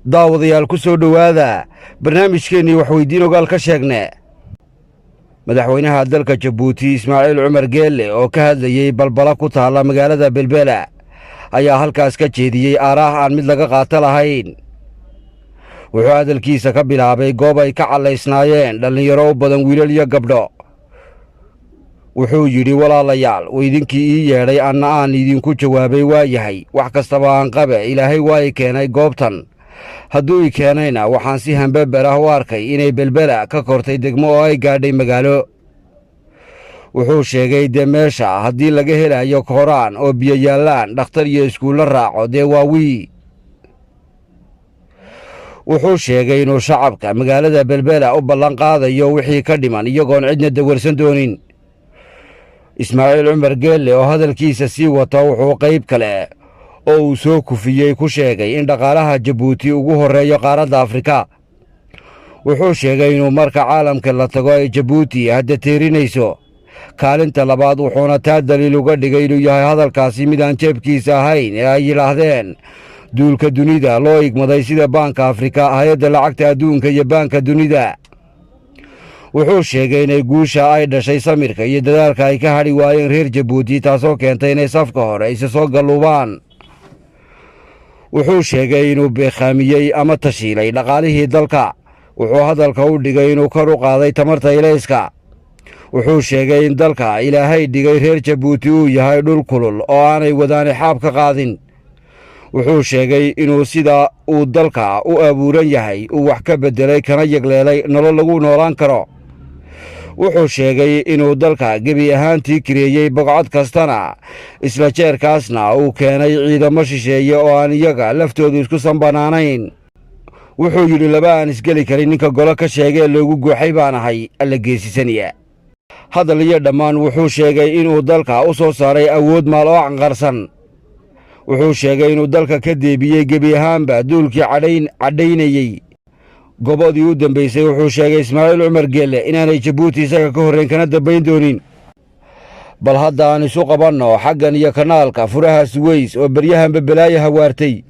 daawadayaal ku soo dhowaada barnaamijkeennii waxweydiin ogaal ka sheegne madaxweynaha dalka jabuuti ismaaciil cumar geelle oo ka hadlayey balbala ku taalla magaalada belbela ayaa halkaas ka jeediyey aaraah aan mid laga qaato lahayn. wuxuu hadalkiisa ka bilaabay goob ay ka callaysnaayeen dhallinyaro u badan wiilal iyo gabdho. wuxuu yidhi, walaalayaal, weydinkii ii yeedhay anna aan idinku jawaabay waa yahay, wax kastaba aan qabe, ilaahay waa i keenay goobtan. hadduu i keenayna waxaan si hambeber ah u arkay inay belbela ka kortay degmo oo ay gaadhay magaalo. wuxuu sheegay dee meesha haddii laga helayo kooraan oo biyo yaallaan, dhakhtar iyo iskuulla raaco dee waa wii. wuxuu sheegay inuu shacabka magaalada belbela u ballan qaadayo wixii ka dhiman iyagoon cidna dawarsan doonin. ismaaciil cumar geelle oo hadalkiisa sii wata wuxuu qayb kale oo uu soo kufiyey ku sheegay in dhaqaalaha jabuuti ugu horreeyo qaaradda afrika. wuxuu sheegay inuu marka caalamka la tago ay jabuuti hadda teerinayso kaalinta labaad, wuxuuna taa daliil uga dhigay inuu yahay hadalkaasi mid aan jeebkiisa ahayn ee ay yidhaahdeen duulka dunida loo igmaday sida baanka afrika, hay-adda lacagta adduunka iyo baanka dunida. wuxuu sheegay inay guusha ay dhashay samirka iyo dadaalka ay ka hadhi waayeen reer jabuuti, taasoo keentay inay safka hore isa soo galluubaan. wuxuu sheegay inuu beekhaamiyey ama tashiilay dhaqaalihii dalka. wuxuu hadalka u dhigay inuu kor u qaaday tamarta ilayska. wuxuu sheegay in dalka ilaahay dhigay reer jabuuti uu yahay dhul kulul oo aanay wadaani xaab ka qaadin. wuxuu sheegay inuu sida uu dalka u abuuran yahay uu wax ka beddelay kana yagleelay nolol lagu noolaan karo. wuxuu sheegay inuu dalka gebi ahaantii kireeyey bogcad kastana isla jeerkaasna uu keenay ciidamo shisheeye oo aan iyaga laftoodu isku sanbanaanayn. wuxuu yidhi, laba aan isgeli karin ninka golo ka sheegee loogu gooxay baan ahay alla geesisaniya. hadal iyo dhammaan wuxuu sheegay inuu dalka u soo saaray awood maal oo canqarsan. wuxuu sheegay inuu dalka ka deebiyey gebi ahaanba duulkii cadhaynayey gobodii u dambaysay. wuxuu sheegay ismaaciil cumar geelle inaanay jabuuti isaga ka horrayn kana dambayn doonin. bal hadda aan isu qabanno xaggan iyo kanaalka furaha suweys oo beryahanba balaayo hawaartay.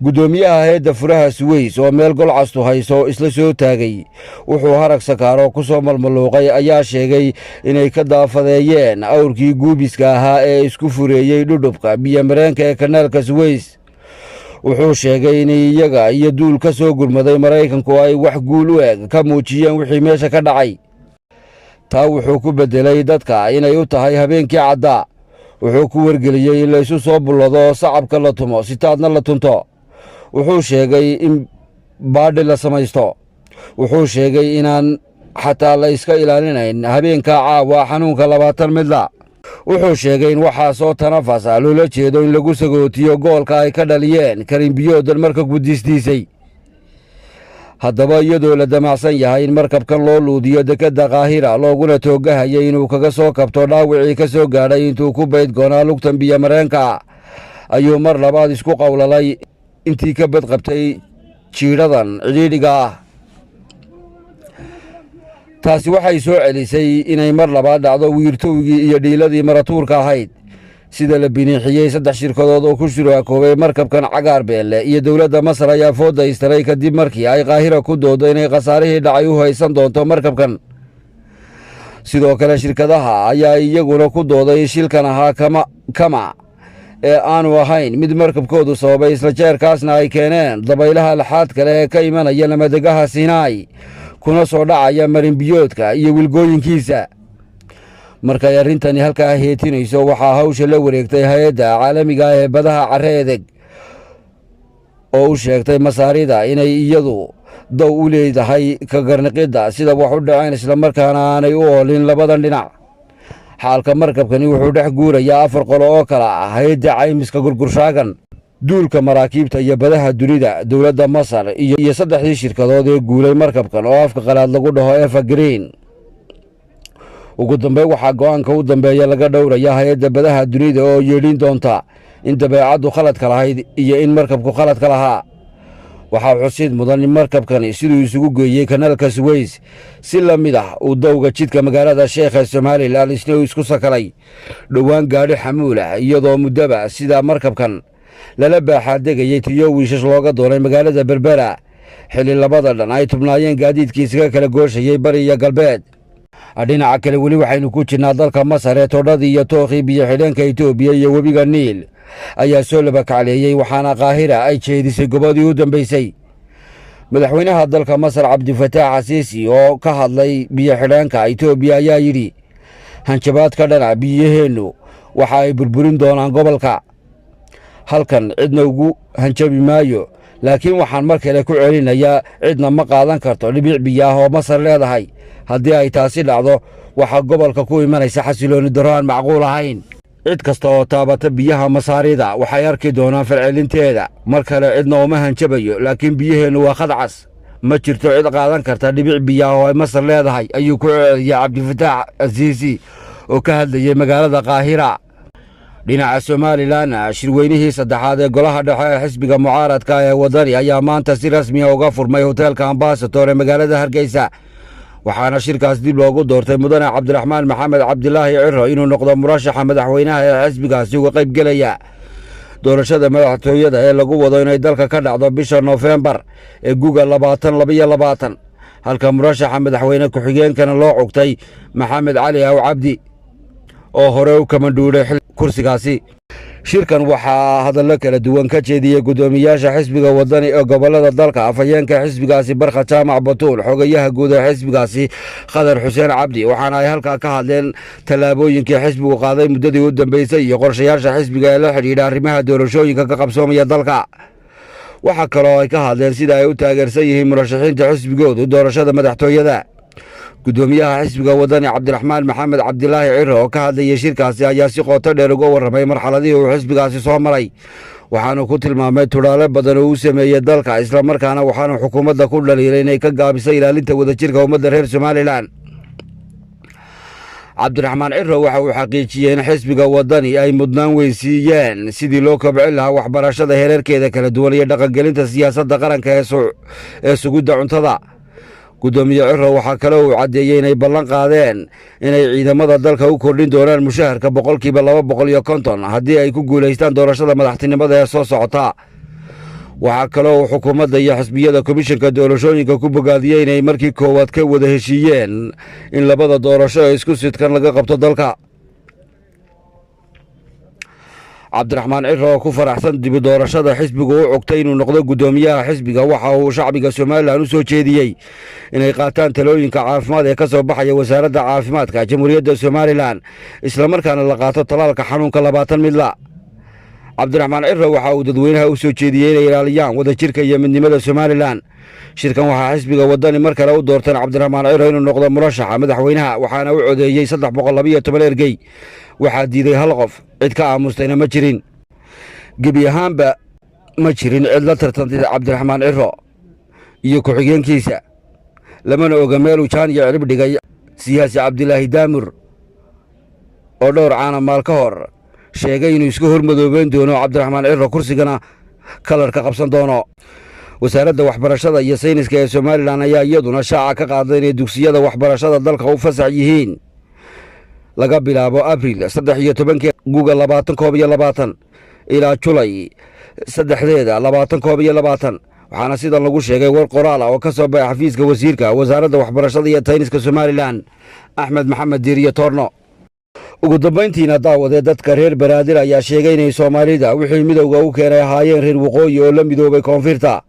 guddoomiyaha hay-adda furaha suweys oo meel golcastu hayso isla soo taagay wuxuu harag sakaaro ku soo malmaluuqay ayaa sheegay inay ka daafadeeyeen awrkii guubiska ahaa ee isku fureeyey dhudhubka biyomareenka ee kanaalka suweys. wuxuu sheegay inay iyaga iyo duul ka soo gurmaday maraykanku ay wax guul u eg ka muujiyeen wixii meesha ka dhacay. taa wuxuu ku beddelay dadka inay u tahay habeenkii caddaa. wuxuu ku wargeliyey in laysu soo bullado, sacabka la tumo, sitaadna la tunto. wuxuu sheegay in baadhi la samaysto. wuxuu sheegay inaan xataa la iska ilaalinayn habeenkaa caawa xanuunka 20 midla. wuxuu sheegay in waxaasoo tanafas ah loola jeedo in lagu sagootiyo goolka ay ka dhaliyeen karinbiyoodan marka gudistiisay. haddaba iyadoo la damacsan yahay in markabkan loo luudiyo dekedda qaahira looguna toogahayay inuu kaga soo kabto dhaawicii ka soo gaadhay intuu ku baydgoonaa lugtan biyomareenka, ayuu mar labaad isku qowlalay intii ka badqabtay jiidhadan cidhiidhiga ah. taasi waxay soo celisay inay mar labaad dhacdo wiirtowgii iyo dhiiladii maratuurka ahayd. sida la biniixiyey 3 shirkadood oo ku shuraakoobay markabkan cagaar beelle iyo dowladda masar ayaa fooda istaray kadib markii ay qaahira ku doodo inay khasaarihii dhacay u haysan doonto markabkan. sidoo kale shirkadaha ayaa iyaguna ku dooday shilkan ahaa kama ee aanu ahayn mid markabkoodu sababay, isla jeerkaasna ay keeneen dabaylaha laxaad kale ee ka imanaya lamadegaha Siinaay kuna soo dhacaya marinbiyoodka iyo wilgooyinkiisa. markay arrintani halkaa heetinayso waxaa hawsha la wareegtay hay-adda caalamiga ee badaha carre edeg oo u sheegtay masaarida inay iyadu daw u leedahay ka garniqidda sida wax u dhaceen, islamarkaana aanay u oolin labadan dhinac. xaalka markabkani wuxuu dhex guurayaa 4 qolo oo kale ah hay-adda caymiska gurgurshaagan, duulka maraakiibta iyo badaha dunida, dowladda masar iyo 3 shirkadood ee guulay markabkan oo afka qalaad lagu dhaho evergreen. ugu dambeyn waxaa go'aanka u dambeeya laga dhowraya hay-adda badaha dunida oo yeedhin doonta in dabeecaddu khaladka lahayd iyo in markabku khaladka lahaa. waxaa xusid mudan in markabkani siduu isugu geeyey kanaalka suweys si la mid ah uu dowga jidka magaalada sheekh ee somalilan isna isku sakalay dhowaan gaadhi xamuul ah, iyadoo muddaba sidaa markabkan lala baaxaadegayay tiyo wiishash looga doonay magaalada berbera xilli labada dhan ay tubnaayeen gaadiidkiisaga kala gooshayey bari iyo galbeed. dhinaca kale weli waxaynu ku jirnaa dalka masar ee toodhadii iyo tookhii biyo xidheenka etoobiya iyo webiga niil ayaa soo labakacleeyey, waxaana qaahira ay jeedisay gobadii u dambaysay. madaxweynaha dalka masar cabdifataax xasiisi oo ka hadlay biyo xidheenka etoobiya ayaa yidhi hanjabaad ka dhana biyaheennu waxa ay burburin doonaan gobolka. halkan cidna ugu hanjabi maayo, laakiin waxaan mar kale ku celinayaa cidna ma qaadan karto dhibic biyo ah oo masar leedahay. haddii ay taasi dhacdo waxaa gobolka ku imanaysa xasilooni darro aan macquul ahayn. cid kasta oo taabata biyaha masaarida waxay arki doonaan falcelinteeda. mar kale cidna uma hanjabayo, laakiin biyaheennu waa khadcas. ma jirto cid qaadan karta dhibic biyo ah oo ay masar leedahay, ayuu ku celiyay cabdifataax xasiisi oo ka hadlayay magaalada qaahira. dhinaca somalilan, shirweynihii saddexaad ee golaha dhexe ee xisbiga mucaaradka ee waddani ayaa maanta si rasmiya uga furmay hoteelka ambasator ee magaalada hargeysa, waxaana shirkaas dib loogu doortay mudane cabdiraxmaan maxamed cabdilaahi ciro inuu noqdo murashaxa madaxweynaha ee xisbigaasi uga qayb gelaya doorashada madaxtooyada ee lagu wado inay dalka ka dhacdo bisha noofembar ee guga 2022, halka murashaxa madaxweyne ku-xigeenkana loo cugtay maxamed cali aw cabdi oo hore u kamandhuudhay kursigaasi. shirkan waxaa hadallo kala duwan ka jeediyey guddoomiyaasha xisbiga waddani ee gobollada dalka, afhayeenka xisbigaasi barkha jaamac batuul, xogayaha guud ee xisbigaasi khadar xuseen cabdi, waxaana ay halkaa ka hadleen tallaabooyinkii xisbigu qaaday muddadii u dambeysay iyo qorshayaasha xisbiga ee la xidhiidha arrimaha doorashooyinka ka qabsoomaya dalka. waxaa kaloo ay ka hadleen sida ay u taageersan yihiin murashaxiinta xisbigoodu doorashada madaxtooyada. guddoomiyaha xisbiga waddani cabdiraxmaan maxamed cabdilaahi ciro oo ka hadlayay shirkaasi ayaa si qoto dheer uga warramay marxaladihii uu xisbigaasi soo maray, waxaanu ku tilmaamay tudhaale badan oo uu sameeyey dalka, islamarkaana waxaanu xukuumadda ku dhaliilay inay ka gaabisay ilaalinta wadajirka ummadda reer somalilan. cabdiraxmaan ciro waxa uu xaqiijiyey in xisbiga waddani ay mudnaan weysiiyeen sidii loo kobcin lahaa waxbarashada heerarkeeda kala duwan iyo dhaqangelinta siyaasadda qaranka ee sugidda cuntada. guddoomiye ciro waxaa kale uu caddeeyey inay ballan qaadeen inay ciidamada dalka u kordhin doonaan mushaharka 250% haddii ay ku guulaystaan doorashada madaxtinimada ee soo socota. waxaa kaloo uu xukuumadda iyo xisbiyada komishanka doorashooyinka ku bogaadiyey inay markii koowaad ka wada heshiiyeen in labada doorasho ee isku sidkan laga qabto dalka. cabdiraxmaan ciro oo ku faraxsan dibu doorashada xisbigu u cugtay inuu noqdo guddoomiyaha xisbiga, waxa uu shacbiga somalilan u soo jeediyey inay qaataan talooyinka caafimaad ee ka soo baxaya wasaaradda caafimaadka jamhuuriyadda somalilan, islamarkaana la qaato talaalka xanuunka 20 midla. cabdiraxmaan ciro waxa uu dadweynaha u soo jeediyey inay ilaaliyaan wadajirka iyo midnimada somalilan. shirkan waxaa xisbiga waddani mar kale u doorteen cabdiraxmaan ciro inuu noqdo murashaxa madaxweynaha, waxaana u codeeyey 312 ergey. waxaa diiday hal qof, cid ka aamustayna ma jirin. gebi ahaanba ma jirin cid la tartantay cabdiraxmaan ciro iyo ku-xigeenkiisa, lamana oga meeluu jaan iyo cirib dhigay siyaasi cabdilaahi daamur oo dhowr caana maal ka hor sheegay inuu iska hormadoobeyn doono cabdiraxmaan ciro kursigana kalarka qabsan doono. wasaaradda waxbarashada iyo sayniska ee somalilan ayaa iyaduna shaaca ka qaaday inay dugsiyada waxbarashada dalka u fasax yihiin laga bilaabo abriil 13 guga 2022 ilaa julay 3 2022, waxaana sidan lagu sheegay war qoraal ah oo ka soo baxay xafiiska wasiirka wasaaradda waxbarashada iyo sayniska somalilan axmed maxamed diiriye toorno. ugu dambayntiina daawadee dadka reer banaadir ayaa sheegay inay soomaalida wixii midowga u keenay ahaayeen reer waqooyi oo la midoobay koonfurta.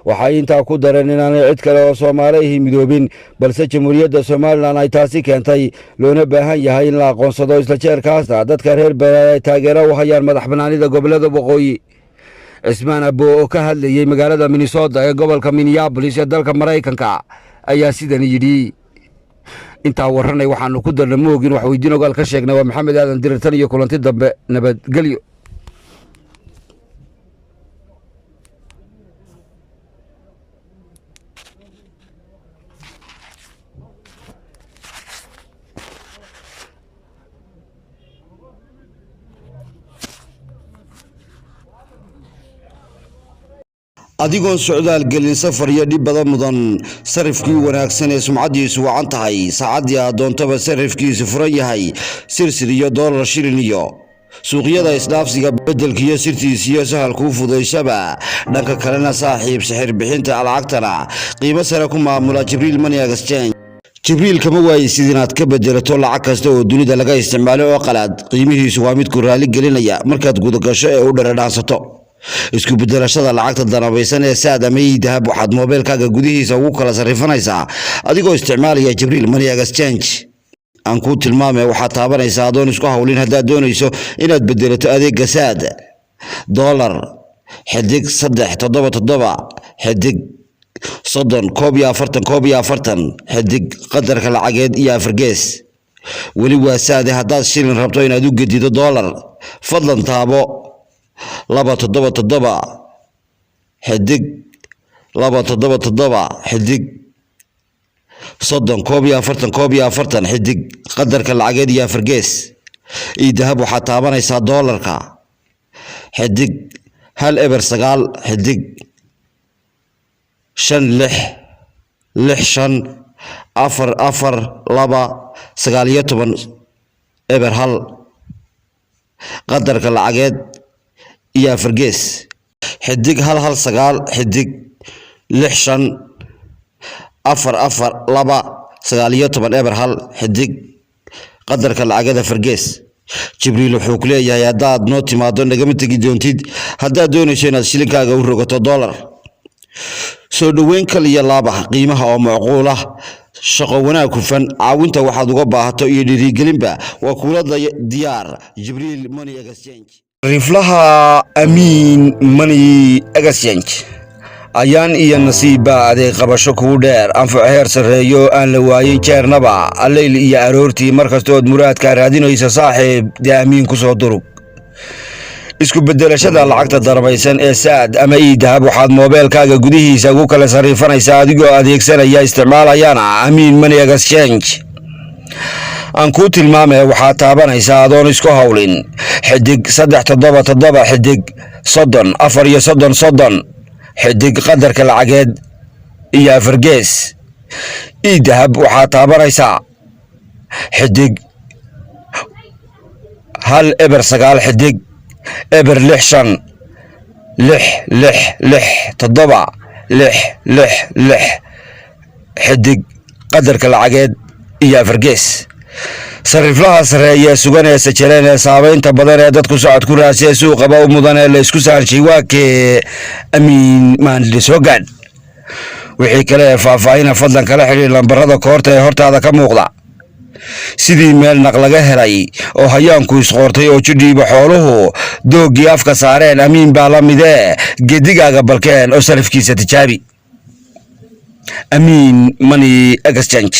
waxay intaa ku dareen inaanay cid kale oo soomaali ahi midoobin, balse jamhuuriyadda somalilan ay taasi keentay, loona baahan yahay in la aqoonsado isla jeerkaasna dadka reer banaadir ay taageero u hayaan madax bannaanida gobollada waqooyi. cismaan abbo oo ka hadlayey magaalada minnesota ee gobolka minneabolis ee dalka maraykanka ayaa sidan yidhi. intaa warranay waxaanu ku darna moogin wax weydiin ogaal ka sheegnay. waa maxamed aadan dirirtan iyo kulanti dambe, nabadgelyo. adigoon socdaal gelin safar iyo dhib badan mudan, sarifkii wanaagsan ee sumcadiisu wacan tahay, saacaddii aad doontaba sarifkiisu furan yahay, sirsir iyo doolar shilin iyo suuqyada isdhaafsiga beddelkiiyo sirtiisiyo sahal kuu fudaysaba dhanka kalena saaxiib sixir bixinta lacagtana qiimo sare ku maamula Jibriil Money Exchange. Jibriil kama waaysid inaad ka bedelato lacag kasta oo dunida laga isticmaalo oo qalaad qiimihiisu waa mid ku raali gelinaya markaad guda gasho ee u dharadhaansato. isku bedelashada lacagta danabaysan ee saad ama dahab waxaad moobilkaaga gudihiisa ugu kala sarifanaysaa adigoo isticmaalaya Jibriil Money Exchange. aan ku tilmaamay waxaad taabanaysaa adoon isku hawlin haddaad doonayso inaad bedelato adeegga saad dollar xidig 377 xidig 30 koob iyo afartan xidig qadarka lacageed iyo afargees. weli waa saad haddaad shilin rabto inaad u gedido dollar fadlan taabo 277 xidig 277 xidig 30 koob iyo afartan xidig qadarka lacageed iyo afargees. dahab waxaad taabanaysaa dollarka xidig 109 xidig 5665 442 eber hal qadarka lacageed iyo afargees. xidig 119 xidig 65 442 eber hal xidig qadarka lacageed afargees. Jibriil wuxuu ku leeyahay haddaad noo timaado nagama tegi doontid haddaad doonayso inaad shilinkaaga u rogato dollar. soo dhaweyn kaliya laabaha qiimaha oo macquul ah shaqo wanaag hufan caawinta waxaad uga baahato iyo dhiirigelinba waa kula diyaar Jibriil Money Exchange. riflaha Amiin Money Exchange ayaan iyo nasiiba adeeg qabasho kugu dheer anfac heer sareeyo aan la waayin jeernaba alleyl iyo aroortii markastood muraadka raadinaysa saaxiib Amiin ku soo durug. isku bedelashada lacagta darabaysan ee saad ama dahab waxaad moobilkaaga gudihiisa ugu kala sarifanaysaa adigoo adeegsanaya isticmaalayana Amiin Money Exchange. aan ku tilmaamay waxaad taabanaysaa adoon isku hawlin xidig 377 xidig 30 430 xidig qadarka lacageed iyo afargees. dahab waxaad taabanaysaa xidig 1 eber 9 xidig eber 65 667 xidig qadarka lacageed iyo afargees. sariflaha sareeya sugan ee sajaleen ee saameynta badan ee dadku socod ku raasay suuqaba u mudan ee la isku saarshay waa kee Amiin Money soo gaadh. wixii kale faahfaahin fadlan kala xiriir lambarada koorta ee hortaada ka muuqda. sidii meel naq laga helay oo hayaanku isqoortay oo jidhiiba xooluhu doogii afka saareen Amiin baa la midee gedigaaga balkeen oo sarifkiisa tijaabi. Amiin Money Exchange.